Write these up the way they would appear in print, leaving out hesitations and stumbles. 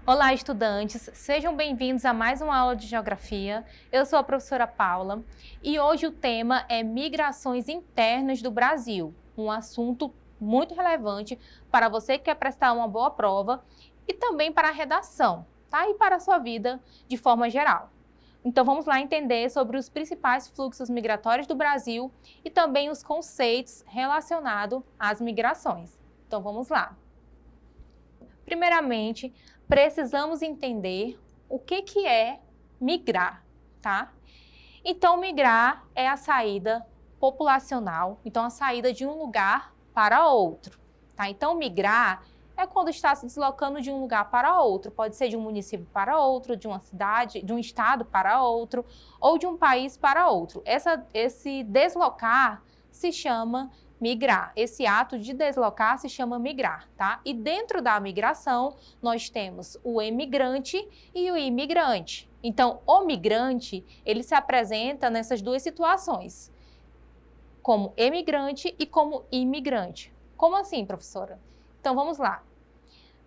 Olá, estudantes! Sejam bem-vindos a mais uma aula de Geografia. Eu sou a professora Paula e hoje o tema é migrações internas do Brasil, um assunto muito relevante para você que quer prestar uma boa prova e também para a redação, tá? E para a sua vida de forma geral. Então vamos lá entender sobre os principais fluxos migratórios do Brasil e também os conceitos relacionados às migrações. Então vamos lá. Primeiramente, precisamos entender o que é migrar, tá? Então, migrar é a saída populacional, então a saída de um lugar para outro, tá? Então, migrar é quando está se deslocando de um lugar para outro, pode ser de um município para outro, de uma cidade, de um estado para outro, ou de um país para outro. Esse deslocar se chama migrar. Esse ato de deslocar se chama migrar, tá? E dentro da migração, nós temos o emigrante e o imigrante. Então, o migrante, ele se apresenta nessas duas situações, como emigrante e como imigrante. Como assim, professora? Então, vamos lá.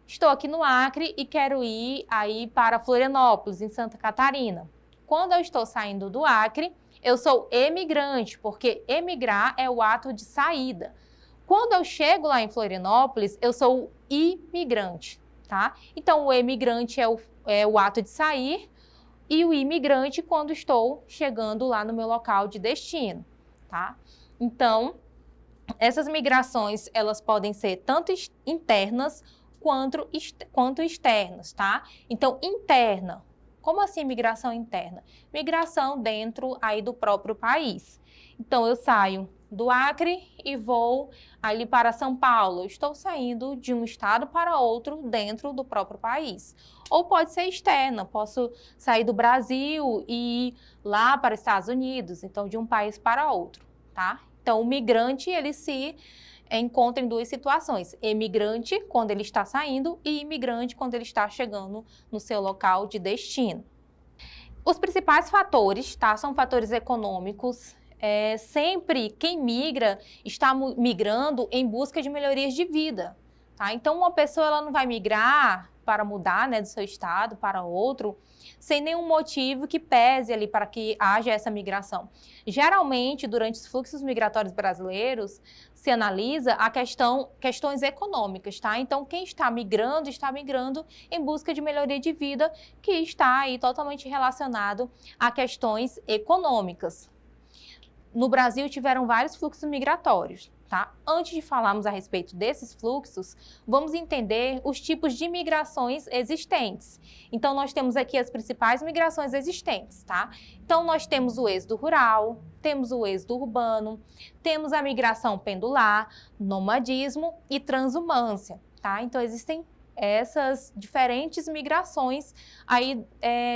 Estou aqui no Acre e quero ir aí para Florianópolis, em Santa Catarina. Quando eu estou saindo do Acre, eu sou emigrante, porque emigrar é o ato de saída. Quando eu chego lá em Florianópolis, eu sou o imigrante, tá? Então, o emigrante é o ato de sair e o imigrante quando estou chegando lá no meu local de destino, tá? Então, essas migrações, elas podem ser tanto internas quanto externas, tá? Então, interna. Como assim migração interna? Migração dentro aí do próprio país. Então, eu saio do Acre e vou ali para São Paulo. Eu estou saindo de um estado para outro dentro do próprio país. Ou pode ser externa, posso sair do Brasil e ir lá para os Estados Unidos, então de um país para outro, tá? Então, o migrante, ele se encontra em duas situações, emigrante quando ele está saindo e imigrante quando ele está chegando no seu local de destino. Os principais fatores, tá, são fatores econômicos. Sempre quem migra está migrando em busca de melhorias de vida, tá? Então, uma pessoa ela não vai migrar para mudar, né, do seu estado para outro, sem nenhum motivo que pese ali para que haja essa migração. Geralmente, durante os fluxos migratórios brasileiros, se analisa a questões econômicas, tá? Então, quem está migrando em busca de melhoria de vida, que está aí totalmente relacionado a questões econômicas. No Brasil, tiveram vários fluxos migratórios, tá? Antes de falarmos a respeito desses fluxos, vamos entender os tipos de migrações existentes. Então, nós temos aqui as principais migrações existentes, tá? Então, nós temos o êxodo rural, temos o êxodo urbano, temos a migração pendular, nomadismo e transhumância, tá? Então, existem essas diferentes migrações aí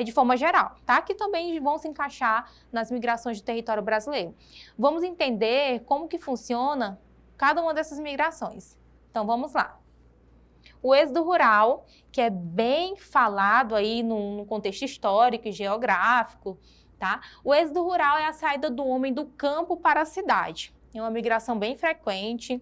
de forma geral, tá? Que também vão se encaixar nas migrações do território brasileiro. Vamos entender como que funciona cada uma dessas migrações. Então, vamos lá. O êxodo rural, que é bem falado aí no contexto histórico e geográfico, tá? O êxodo rural é a saída do homem do campo para a cidade. É uma migração bem frequente,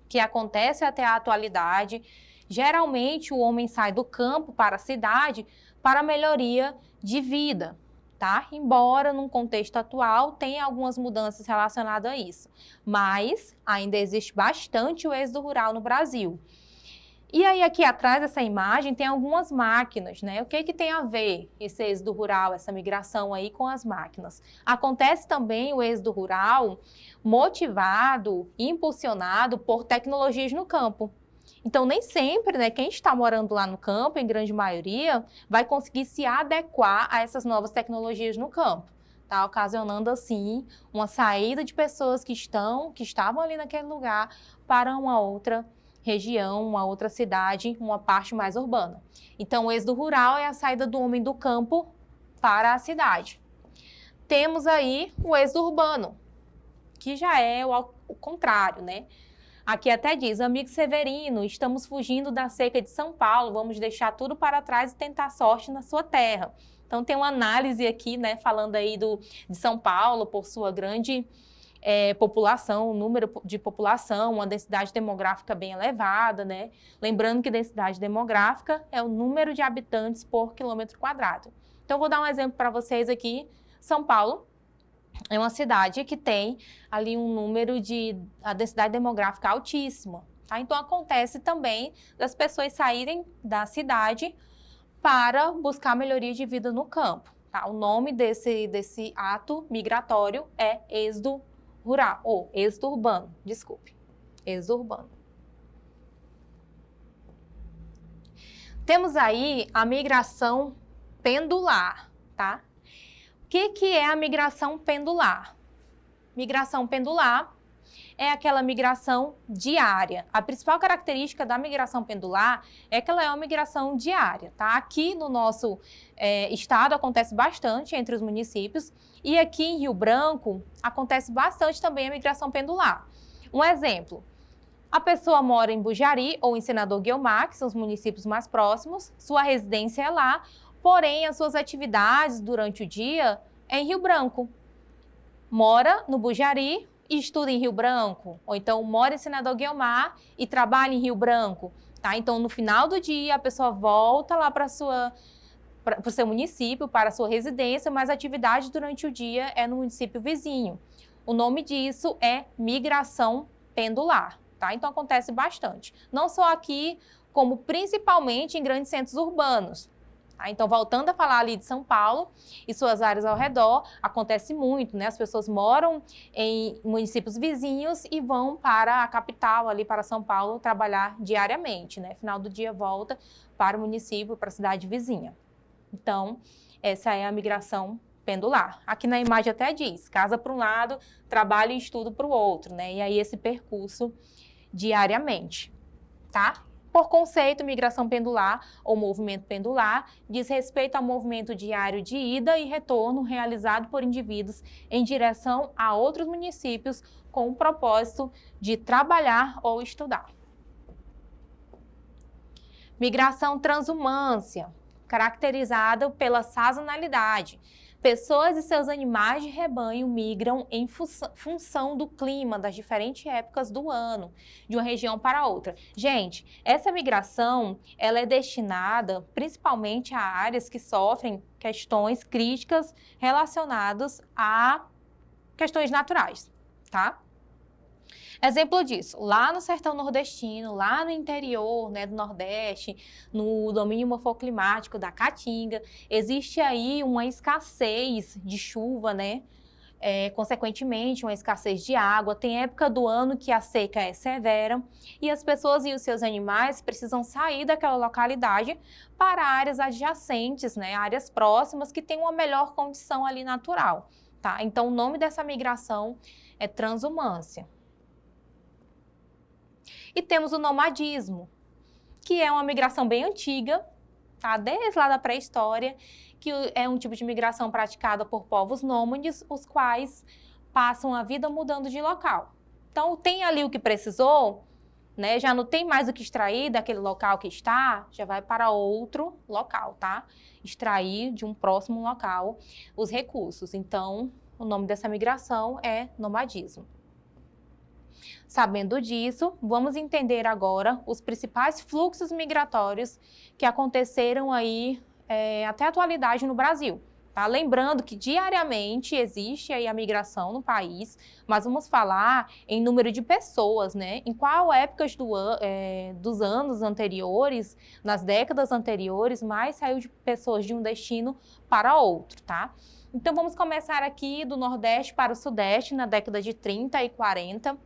que acontece até a atualidade. Geralmente, o homem sai do campo para a cidade para melhoria de vida, tá? Embora, num contexto atual, tenha algumas mudanças relacionadas a isso. Mas, ainda existe bastante o êxodo rural no Brasil. E aí, aqui atrás dessa imagem, tem algumas máquinas, né? O que tem a ver esse êxodo rural, essa migração aí com as máquinas? Acontece também o êxodo rural motivado, impulsionado por tecnologias no campo. Então, nem sempre, né, quem está morando lá no campo, em grande maioria, vai conseguir se adequar a essas novas tecnologias no campo, tá? Ocasionando, assim, uma saída de pessoas que estavam ali naquele lugar para uma outra região, uma outra cidade, uma parte mais urbana. Então, o êxodo rural é a saída do homem do campo para a cidade. Temos aí o êxodo urbano, que já é o contrário, né? Aqui até diz, amigo Severino, estamos fugindo da seca de São Paulo, vamos deixar tudo para trás e tentar sorte na sua terra. Então tem uma análise aqui, né, falando aí de São Paulo por sua grande população, número de população, uma densidade demográfica bem elevada, né? Lembrando que densidade demográfica é o número de habitantes por quilômetro quadrado. Então, vou dar um exemplo para vocês aqui. São Paulo é uma cidade que tem ali um número a densidade demográfica altíssima, tá? Então, acontece também das pessoas saírem da cidade para buscar melhoria de vida no campo, tá? O nome desse ato migratório é êxodo rural, ou êxodo urbano, desculpe, êxodo urbano. Temos aí a migração pendular, tá? O que é a migração pendular? Migração pendular é aquela migração diária. A principal característica da migração pendular é que ela é uma migração diária, tá? Aqui no nosso estado acontece bastante entre os municípios e aqui em Rio Branco acontece bastante também a migração pendular. Um exemplo, a pessoa mora em Bujari ou em Senador Guiomar, que são os municípios mais próximos, sua residência é lá, porém as suas atividades durante o dia é em Rio Branco. Mora no Bujari e estuda em Rio Branco, ou então mora em Senador Guiomar e trabalha em Rio Branco, tá? Então, no final do dia, a pessoa volta lá para o seu município, para a sua residência, mas a atividade durante o dia é no município vizinho. O nome disso é migração pendular, tá? Então, acontece bastante. Não só aqui, como principalmente em grandes centros urbanos. Então, voltando a falar ali de São Paulo e suas áreas ao redor, acontece muito, né? As pessoas moram em municípios vizinhos e vão para a capital, ali para São Paulo, trabalhar diariamente, né? Final do dia volta para o município, para a cidade vizinha. Então, essa é a migração pendular. Aqui na imagem até diz, casa para um lado, trabalho e estudo para o outro, né? E aí esse percurso diariamente, tá? Por conceito, migração pendular ou movimento pendular diz respeito ao movimento diário de ida e retorno realizado por indivíduos em direção a outros municípios com o propósito de trabalhar ou estudar. Migração transumância, caracterizada pela sazonalidade. Pessoas e seus animais de rebanho migram em função do clima das diferentes épocas do ano, de uma região para outra. Gente, essa migração ela é destinada principalmente a áreas que sofrem questões críticas relacionadas a questões naturais, tá? Exemplo disso, lá no sertão nordestino, lá no interior, né, do Nordeste, no domínio morfoclimático da Caatinga, existe aí uma escassez de chuva, né? Consequentemente, uma escassez de água. Tem época do ano que a seca é severa e as pessoas e os seus animais precisam sair daquela localidade para áreas adjacentes, né, áreas próximas que têm uma melhor condição ali natural, tá? Então, o nome dessa migração é transumância. E temos o nomadismo, que é uma migração bem antiga, tá? Desde lá da pré-história, que é um tipo de migração praticada por povos nômades, os quais passam a vida mudando de local. Então, tem ali o que precisou, né? Já não tem mais o que extrair daquele local que está, já vai para outro local, tá? Extrair de um próximo local os recursos. Então, o nome dessa migração é nomadismo. Sabendo disso, vamos entender agora os principais fluxos migratórios que aconteceram aí até a atualidade no Brasil. Tá? Lembrando que diariamente existe aí a migração no país, mas vamos falar em número de pessoas, né? Em qual épocas dos anos anteriores, nas décadas anteriores, mais saiu de pessoas de um destino para outro, tá? Então vamos começar aqui do Nordeste para o Sudeste, na década de 30 e 40.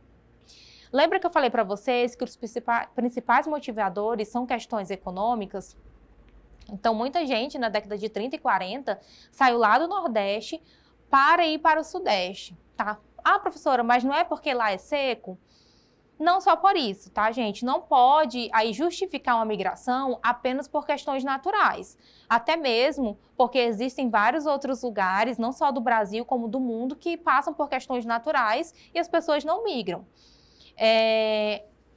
Lembra que eu falei para vocês que os principais motivadores são questões econômicas? Então, muita gente na década de 30 e 40 saiu lá do Nordeste para ir para o Sudeste, tá? Ah, professora, mas não é porque lá é seco? Não só por isso, tá, gente? Não pode aí justificar uma migração apenas por questões naturais. Até mesmo porque existem vários outros lugares, não só do Brasil como do mundo, que passam por questões naturais e as pessoas não migram.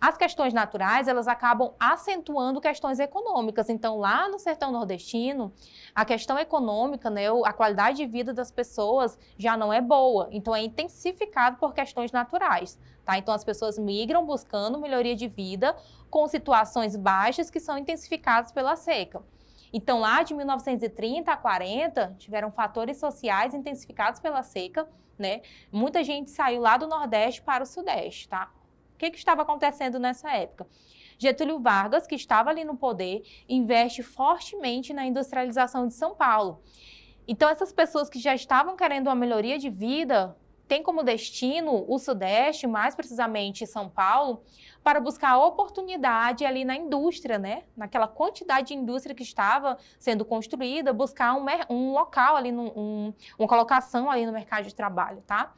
as questões naturais, elas acabam acentuando questões econômicas. Então, lá no sertão nordestino, a questão econômica, né, a qualidade de vida das pessoas já não é boa. Então, é intensificado por questões naturais, tá? Então, as pessoas migram buscando melhoria de vida com situações baixas que são intensificadas pela seca. Então, lá de 1930 a 40, tiveram fatores sociais intensificados pela seca, né? Muita gente saiu lá do Nordeste para o Sudeste, tá? O que estava acontecendo nessa época? Getúlio Vargas, que estava ali no poder, investe fortemente na industrialização de São Paulo. Então, essas pessoas que já estavam querendo uma melhoria de vida, têm como destino o Sudeste, mais precisamente São Paulo, para buscar oportunidade ali na indústria, né? Naquela quantidade de indústria que estava sendo construída, buscar um local ali, uma colocação ali no mercado de trabalho, tá?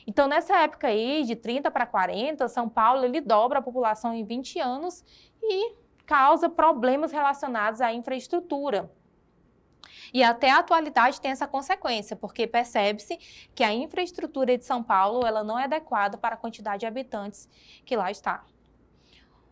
Então, nessa época aí, de 30 para 40, São Paulo, ele dobra a população em 20 anos e causa problemas relacionados à infraestrutura. E até a atualidade tem essa consequência, porque percebe-se que a infraestrutura de São Paulo, ela não é adequada para a quantidade de habitantes que lá está.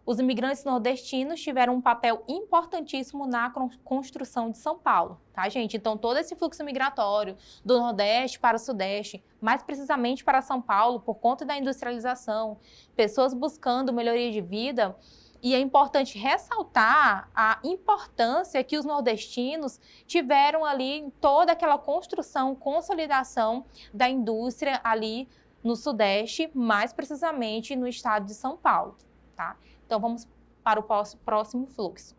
Os imigrantes nordestinos tiveram um papel importantíssimo na construção de São Paulo, tá, gente? Então, todo esse fluxo migratório do Nordeste para o Sudeste, mais precisamente para São Paulo, por conta da industrialização, pessoas buscando melhoria de vida, e é importante ressaltar a importância que os nordestinos tiveram ali em toda aquela construção, consolidação da indústria ali no Sudeste, mais precisamente no estado de São Paulo, tá? Então, vamos para o próximo fluxo.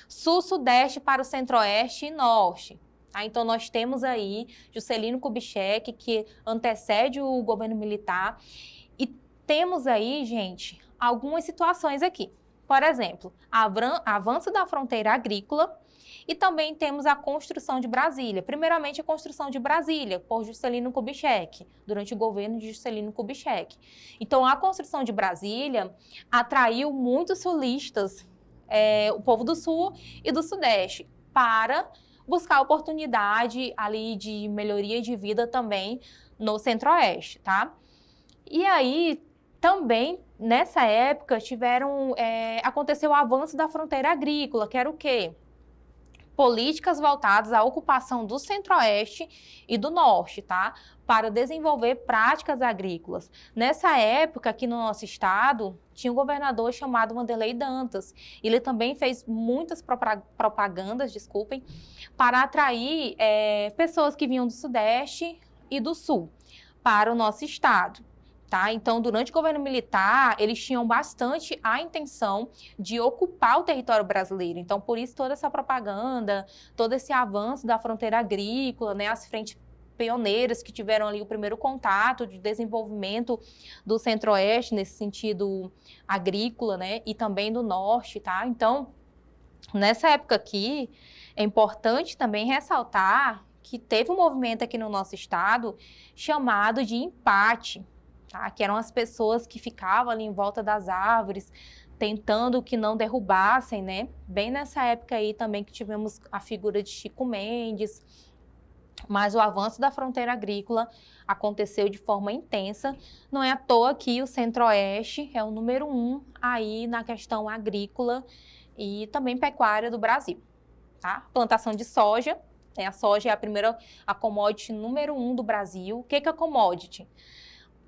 Sul, Sudeste para o Centro-Oeste e Norte. Tá? Então, nós temos aí Juscelino Kubitschek, que antecede o governo militar. E temos aí, gente, algumas situações aqui. Por exemplo, avanço da fronteira agrícola. E também temos a construção de Brasília. Primeiramente, a construção de Brasília, por Juscelino Kubitschek, durante o governo de Juscelino Kubitschek. Então, a construção de Brasília atraiu muitos sulistas, o povo do Sul e do Sudeste, para buscar oportunidade ali de melhoria de vida também no Centro-Oeste, tá? E aí, também, nessa época, aconteceu o avanço da fronteira agrícola, que era o quê? Políticas voltadas à ocupação do Centro-Oeste e do Norte, tá? Para desenvolver práticas agrícolas. Nessa época, aqui no nosso estado, tinha um governador chamado Wanderlei Dantas. Ele também fez muitas propagandas, para atrair pessoas que vinham do Sudeste e do Sul para o nosso estado. Tá? Então, durante o governo militar, eles tinham bastante a intenção de ocupar o território brasileiro. Então, por isso, toda essa propaganda, todo esse avanço da fronteira agrícola, né, as frentes pioneiras que tiveram ali o primeiro contato de desenvolvimento do Centro-Oeste, nesse sentido agrícola, né, e também do Norte, tá? Então, nessa época aqui, é importante também ressaltar que teve um movimento aqui no nosso estado chamado de empate, tá? Que eram as pessoas que ficavam ali em volta das árvores, tentando que não derrubassem, né? Bem nessa época aí também que tivemos a figura de Chico Mendes, mas o avanço da fronteira agrícola aconteceu de forma intensa. Não é à toa que o Centro-Oeste é o número 1 aí na questão agrícola e também pecuária do Brasil, tá? Plantação de soja, a soja é a commodity número 1 do Brasil. O que é commodity?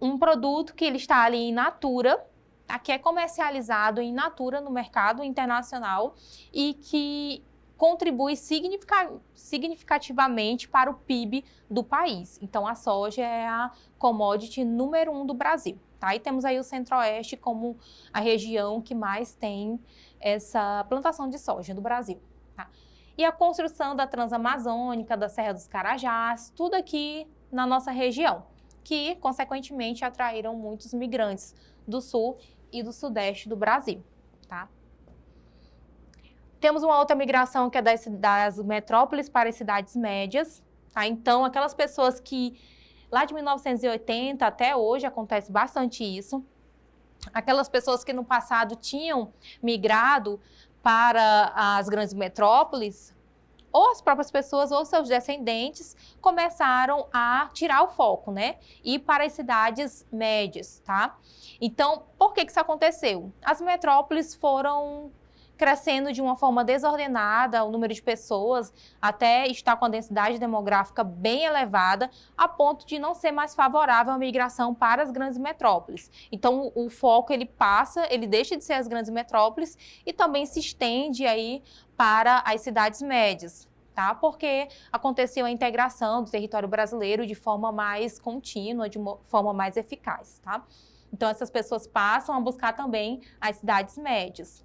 Um produto que ele está ali in natura, tá? Que é comercializado in natura no mercado internacional e que contribui significativamente para o PIB do país. Então, a soja é a commodity número 1 do Brasil, tá? E temos aí o Centro-Oeste como a região que mais tem essa plantação de soja do Brasil, tá? E a construção da Transamazônica, da Serra dos Carajás, tudo aqui na nossa região, que, consequentemente, atraíram muitos migrantes do Sul e do Sudeste do Brasil, tá? Temos uma outra migração que é das metrópoles para as cidades médias, tá? Então, aquelas pessoas que, lá de 1980 até hoje, acontece bastante isso, aquelas pessoas que no passado tinham migrado para as grandes metrópoles, ou as próprias pessoas ou seus descendentes começaram a tirar o foco, né? Ir para as cidades médias, tá? Então, por que isso aconteceu? As metrópoles foram crescendo de uma forma desordenada, o número de pessoas até está com a densidade demográfica bem elevada, a ponto de não ser mais favorável à migração para as grandes metrópoles. Então, o foco ele deixa de ser as grandes metrópoles e também se estende aí para as cidades médias, tá? Porque aconteceu a integração do território brasileiro de forma mais contínua, de uma forma mais eficaz, tá? Então, essas pessoas passam a buscar também as cidades médias.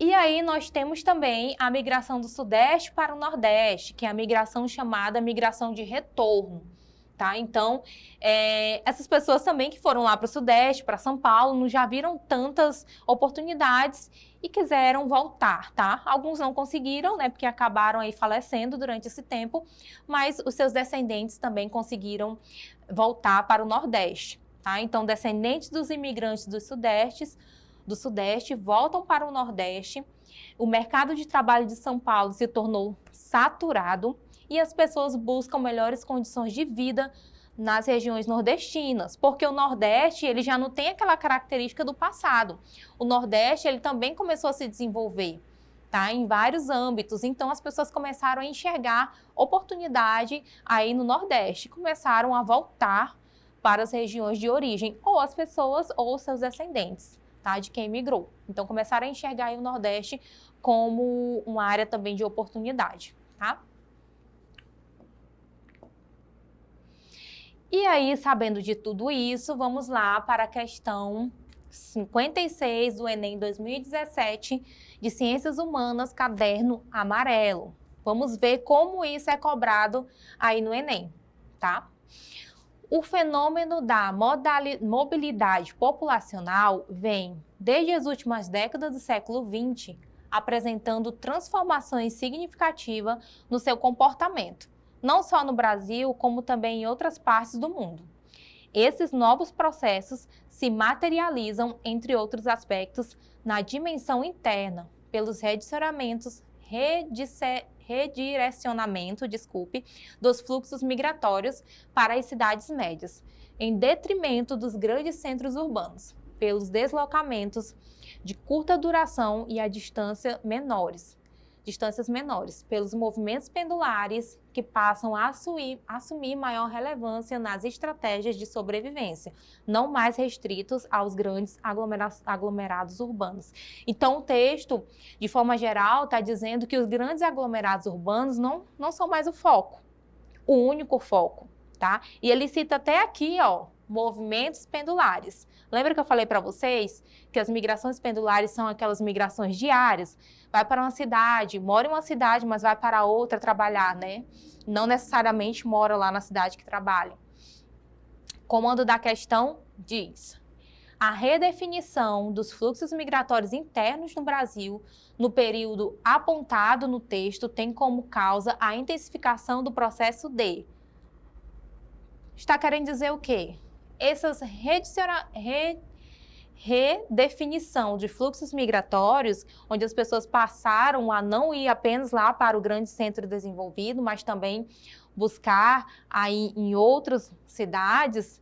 E aí nós temos também a migração do Sudeste para o Nordeste, que é a migração chamada migração de retorno, tá? Então, essas pessoas também que foram lá para o Sudeste, para São Paulo, não já viram tantas oportunidades e quiseram voltar, tá? Alguns não conseguiram, né, porque acabaram aí falecendo durante esse tempo, mas os seus descendentes também conseguiram voltar para o Nordeste, tá? Então, descendentes dos imigrantes do Sudeste voltam para o Nordeste, o mercado de trabalho de São Paulo se tornou saturado e as pessoas buscam melhores condições de vida nas regiões nordestinas, porque o Nordeste ele já não tem aquela característica do passado. O Nordeste ele também começou a se desenvolver, tá, em vários âmbitos, então as pessoas começaram a enxergar oportunidade aí no Nordeste, começaram a voltar para as regiões de origem, ou as pessoas ou seus descendentes, tá, de quem migrou. Então, começaram a enxergar aí o Nordeste como uma área também de oportunidade, tá? E aí, sabendo de tudo isso, vamos lá para a questão 56 do Enem 2017, de Ciências Humanas, caderno amarelo. Vamos ver como isso é cobrado aí no Enem, tá? O fenômeno da mobilidade populacional vem, desde as últimas décadas do século XX, apresentando transformações significativas no seu comportamento, não só no Brasil, como também em outras partes do mundo. Esses novos processos se materializam, entre outros aspectos, na dimensão interna, pelos redirecionamento, dos fluxos migratórios para as cidades médias, em detrimento dos grandes centros urbanos, pelos deslocamentos de curta duração e a distâncias menores, pelos movimentos pendulares que passam a assumir maior relevância nas estratégias de sobrevivência, não mais restritos aos grandes aglomerados urbanos. Então, o texto, de forma geral, está dizendo que os grandes aglomerados urbanos não são mais o foco, o único foco, tá? E ele cita até aqui, ó, movimentos pendulares. Lembra que eu falei para vocês que as migrações pendulares são aquelas migrações diárias? Vai para uma cidade, mora em uma cidade, mas vai para outra trabalhar, né? Não necessariamente mora lá na cidade que trabalha. Comando da questão diz: a redefinição dos fluxos migratórios internos no Brasil, no período apontado no texto, tem como causa a intensificação do processo de... Está querendo dizer o quê? Essas redefinição de fluxos migratórios, onde as pessoas passaram a não ir apenas lá para o grande centro desenvolvido, mas também buscar aí em outras cidades,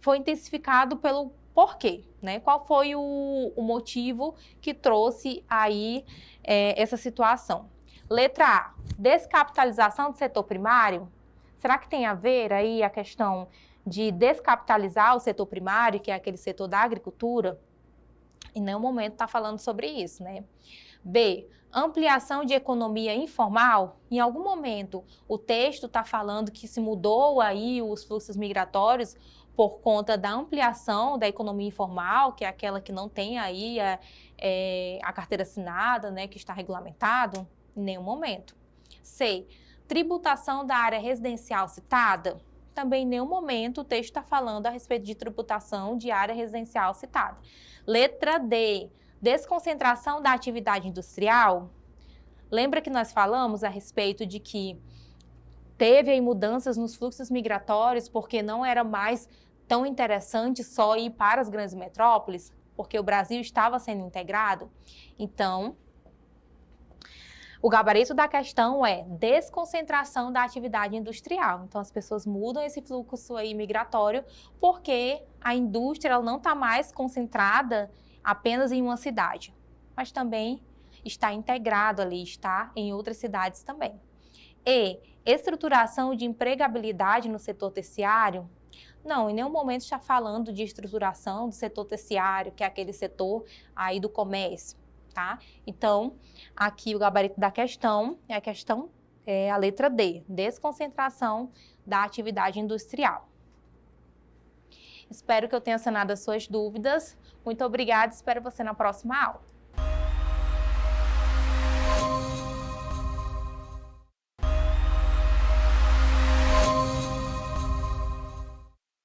foi intensificado pelo porquê, né? Qual foi o motivo que trouxe aí essa situação? Letra A, descapitalização do setor primário. Será que tem a ver aí a questão de descapitalizar o setor primário, que é aquele setor da agricultura? Em nenhum momento está falando sobre isso, né? B, ampliação de economia informal. Em algum momento o texto está falando que se mudou aí os fluxos migratórios por conta da ampliação da economia informal, que é aquela que não tem aí a carteira assinada, né, que está regulamentado? Em nenhum momento. C, tributação da área residencial citada. Também em nenhum momento o texto está falando a respeito de tributação de área residencial citada. Letra D, desconcentração da atividade industrial. Lembra que nós falamos a respeito de que teve aí mudanças nos fluxos migratórios porque não era mais tão interessante só ir para as grandes metrópoles, porque o Brasil estava sendo integrado? Então, O gabarito da questão é desconcentração da atividade industrial. Então, as pessoas mudam esse fluxo aí migratório porque a indústria ela não está mais concentrada apenas em uma cidade, mas também está integrado ali, está em outras cidades também. E estruturação de empregabilidade no setor terciário? Não, em nenhum momento está falando de estruturação do setor terciário, que é aquele setor aí do comércio, tá? Então, aqui o gabarito da questão é a letra D, desconcentração da atividade industrial. Espero que eu tenha sanado as suas dúvidas. Muito obrigada, espero você na próxima aula.